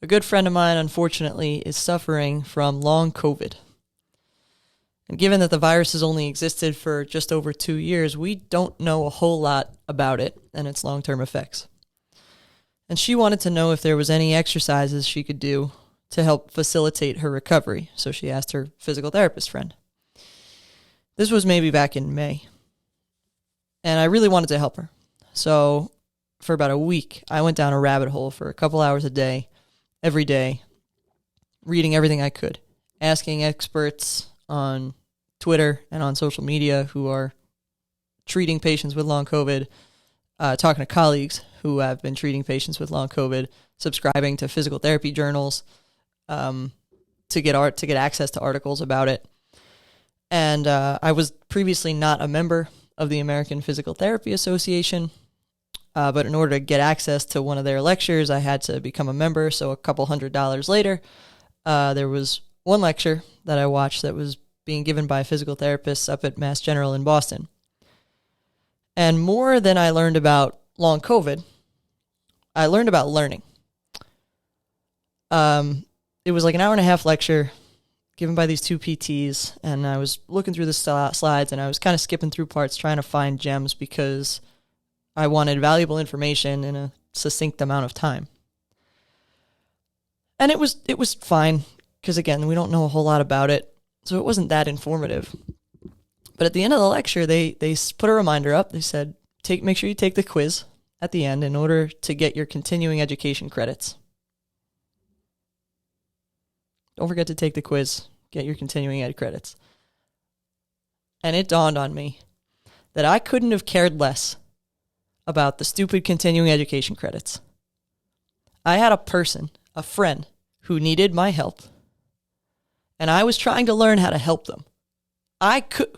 A good friend of mine, unfortunately, is suffering from long COVID. And given that the virus has only existed for just over 2 years, we don't know a whole lot about it and its long-term effects. And she wanted to know if there was any exercises she could do to help facilitate her recovery, so she asked her physical therapist friend. This was maybe back in May, and I really wanted to help her. So for about a week, I went down a rabbit hole for a couple hours a day, every day, reading everything I could, asking experts on Twitter and on social media who are treating patients with long COVID, talking to colleagues who have been treating patients with long COVID, subscribing to physical therapy journals to get access to articles about it. And I was previously not a member of the American Physical Therapy Association, but in order to get access to one of their lectures, I had to become a member. So a couple $100 later, there was one lecture that I watched that was being given by physical therapists up at Mass General in Boston. And more than I learned about long COVID, I learned about learning. It was like an hour and a half lecture given by these two PTs, and I was looking through the slides, and I was kind of skipping through parts trying to find gems because I wanted valuable information in a succinct amount of time. And it was fine, because again, we don't know a whole lot about it, so it wasn't that informative. But at the end of the lecture, they put a reminder up. They said, make sure you take the quiz at the end in order to get your continuing education credits. Don't forget to take the quiz, get your continuing ed credits. And it dawned on me that I couldn't have cared less about the stupid continuing education credits. I had a friend, who needed my help, and I was trying to learn how to help them.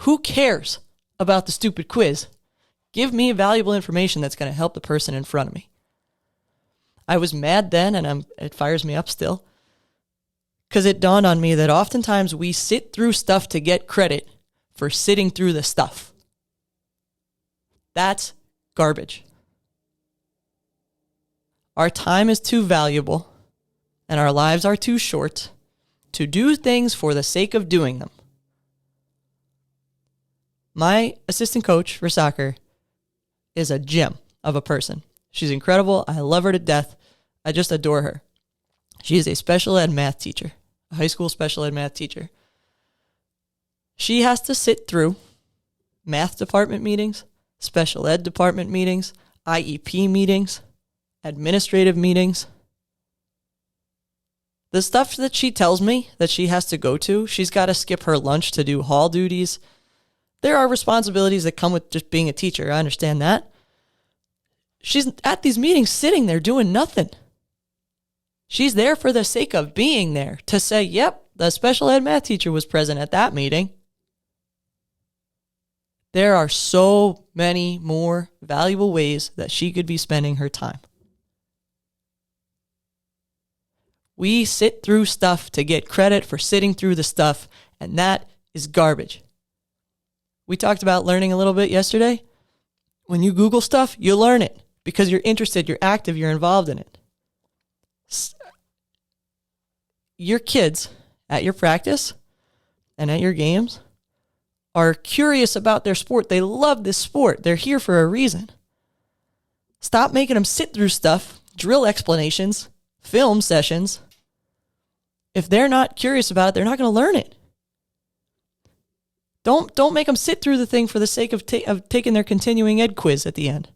Who cares about the stupid quiz? Give me valuable information that's going to help the person in front of me. I was mad then, and it fires me up still, because it dawned on me that oftentimes we sit through stuff to get credit for sitting through the stuff. That's garbage. Our time is too valuable, and our lives are too short to do things for the sake of doing them. My assistant coach for soccer is a gem of a person. She's incredible. I love her to death. I just adore her. She is a special ed math teacher, a high school special ed math teacher. She has to sit through math department meetings, special ed department meetings, IEP meetings, administrative meetings. The stuff that she tells me that she has to go to, she's got to skip her lunch to do hall duties. There are responsibilities that come with just being a teacher. I understand that. She's at these meetings sitting there doing nothing. She's there for the sake of being there to say, yep, the special ed math teacher was present at that meeting. There are so many more valuable ways that she could be spending her time. We sit through stuff to get credit for sitting through the stuff, and that is garbage. We talked about learning a little bit yesterday. When you Google stuff, you learn it because you're interested, you're active, you're involved in it. Your kids at your practice and at your games are curious about their sport. They love this sport. They're here for a reason. Stop making them sit through stuff, drill explanations, film sessions. If they're not curious about it, they're not going to learn it. Don't make them sit through the thing for the sake of taking their continuing ed quiz at the end.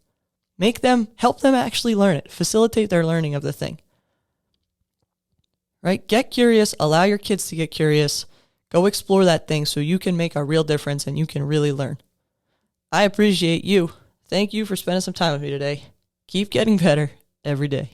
Help them actually learn it. Facilitate their learning of the thing. Right? Get curious. Allow your kids to get curious. Go explore that thing so you can make a real difference and you can really learn. I appreciate you. Thank you for spending some time with me today. Keep getting better every day.